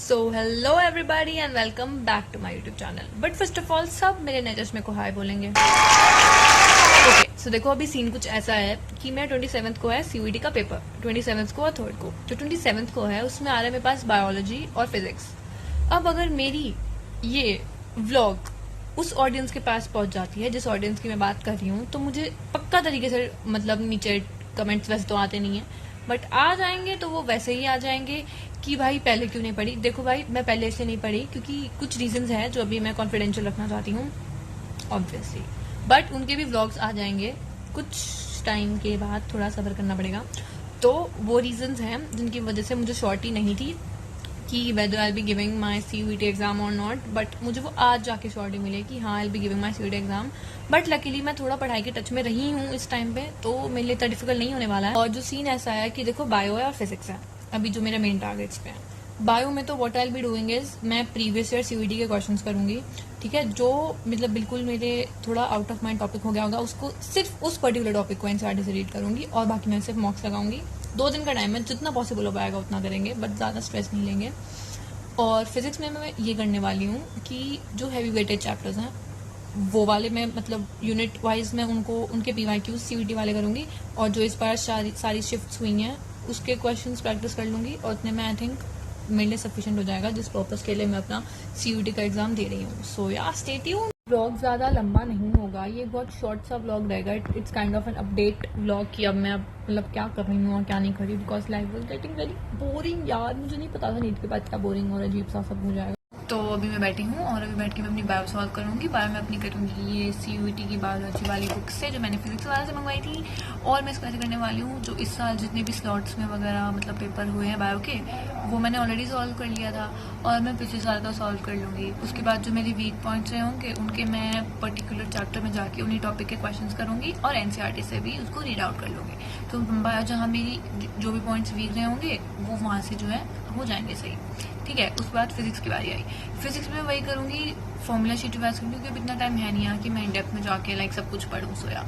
So hello everybody and welcome back to my YouTube channel. But first of all सब मेरे नए चश्मे को हाय बोलेंगे। ओके सो देखो अभी सीन कुछ ऐसा है कि मैं 27th को है सीयूईटी का पेपर, 27th को और 3rd को। जो 27th को है उसमें आ रहा है मेरे पास बायोलॉजी और फिजिक्स। अब अगर मेरी ये व्लॉग उस ऑडियंस के पास पहुंच जाती है जिस ऑडियंस की मैं बात कर रही हूँ, तो मुझे पक्का तरीके से मतलब नीचे कमेंट्स वैसे तो आते नहीं है, बट आ जाएंगे तो वो वैसे ही आ जाएंगे कि भाई पहले क्यों नहीं पढ़ी। देखो भाई मैं पहले इसलिए नहीं पढ़ी क्योंकि कुछ रीजंस हैं जो अभी मैं कॉन्फिडेंशियल रखना चाहती हूँ ऑब्वियसली, बट उनके भी व्लॉग्स आ जाएंगे कुछ टाइम के बाद, थोड़ा सब्र करना पड़ेगा। तो वो रीजंस हैं जिनकी वजह से मुझे श्योरिटी नहीं थी कि whether I be giving my CUET exam और नॉट, बट मुझे वो आज जाके श्योरिटी मिले कि हाँ I be giving my CUET exam. But luckily मैं थोड़ा पढ़ाई के टच में रही हूँ इस टाइम पे, तो मेरे लिए इतना डिफिकल्ट नहीं होने वाला है। और जो सीन ऐसा है कि देखो बायो है और फिजिक्स है अभी जो मेरे मेन टारगेट्स पे है। बायो में तो what I will be doing is मैं प्रीवियस ईयर सीयूईटी के क्वेश्चंस करूंगी, ठीक है, जो मतलब बिल्कुल मेरे थोड़ा आउट ऑफ माइंड टॉपिक हो गया होगा, उसको सिर्फ उस पर्टिकुलर टॉपिक को एनसीईआरटी से रीड करूंगी और बाकी मैं सिर्फ मॉक्स लगाऊंगी। 2 दिन का टाइम है, जितना पॉसिबल हो पाएगा उतना करेंगे, बट ज़्यादा स्ट्रेस नहीं लेंगे। और फिजिक्स में मैं ये करने वाली हूँ कि जो हैवी वेटेड चैप्टर्स हैं वो वाले मैं मतलब यूनिट वाइज मैं उनको उनके पीवाईक्यूज सीयूईटी वाले करूंगी, और जो इस बार सारी शिफ्ट्स हुई हैं उसके क्वेश्चंस प्रैक्टिस कर लूंगी, और उतने में आई थिंक मेरे लिए सफिशिएंट हो जाएगा जिस पर्पस के लिए मैं अपना सीयूईटी का एग्जाम दे रही हूँ। सो या स्टे ट्यून्ड। व्लॉग ज़्यादा लंबा नहीं होगा, ये बहुत शॉर्ट सा व्लॉग रहेगा। It's kind of an update vlog कि अब मैं मतलब क्या कर रही हूँ और क्या नहीं कर रही, because life was getting very boring यार। मुझे नहीं पता था नीट के बाद क्या बोरिंग और अजीब सा सब हो जाएगा। तो अभी मैं बैठी हूँ और अभी बैठ के मैं अपनी बायो सॉल्व करूँगी। बायो में अपनी करूँगी ये सीयूईटी की बायोलॉजी वाली बुक से जो मैंने फिजिक्स वाले से मंगवाई थी, और मैं इसको ऐसे करने वाली हूँ जो इस साल जितने भी स्लॉट्स में वगैरह मतलब पेपर हुए हैं बायो के वो मैंने ऑलरेडी सॉल्व कर लिया था, और मैं पिछले साल का सॉल्व कर लूँगी। उसके बाद जो मेरे वीक पॉइंट्स रहे होंगे उनके मैं पर्टिकुलर चैप्टर में जाके उन्हीं टॉपिक के क्वेश्चंस करूँगी और एनसीईआरटी से भी उसको रीड आउट कर लूँगी। तो बायो जहाँ मेरी जो भी पॉइंट्स वीक रहे होंगे वो वहाँ से जो है हो जाएंगे सही, ठीक है। उसके बाद फिजिक्स की बारी आई। फिजिक्स में वही करूँगी, फॉर्मूला शीट रिवाइज करूँगी क्योंकि इतना टाइम है नहीं यहाँ कि मैं इन डेप्थ में जाके लाइक सब कुछ पढ़ूँ। सोया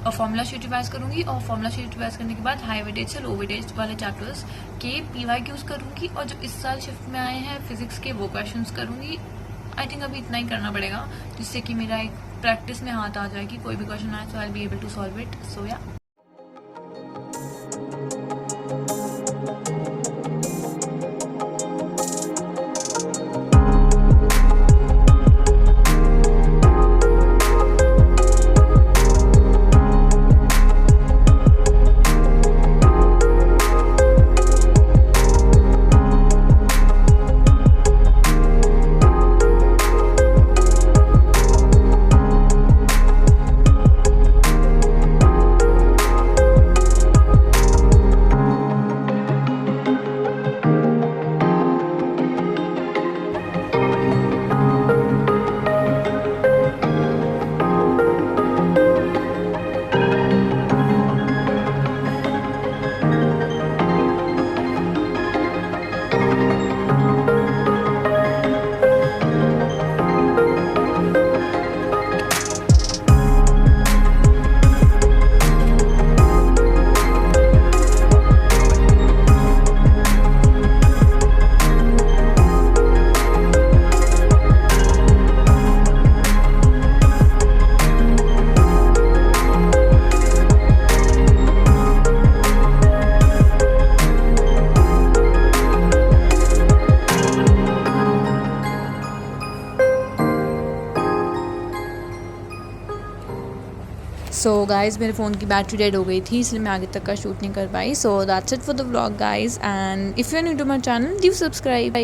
और फॉर्मूला शीट रिवाइज करूँगी, और फॉर्मूला शीट रिवाइज करने के बाद हाई वेटेज से लो वेटेज वाले चैप्टर्स के पीवाईक्यूज करूँगी, और जो इस साल शिफ्ट में आए हैं फिजिक्स के वो क्वेश्चन करूँगी। आई थिंक अभी इतना ही करना पड़ेगा जिससे कि मेरा एक प्रैक्टिस में हाथ आ जाए कि कोई भी क्वेश्चन आए तो I be able to solve it. So yeah so guys मेरे फ़ोन की बैटरी डेड हो गई थी इसलिए मैं आगे तक का शूट नहीं कर पाई। So that's it for the vlog guys, and if you are new to my channel do subscribe.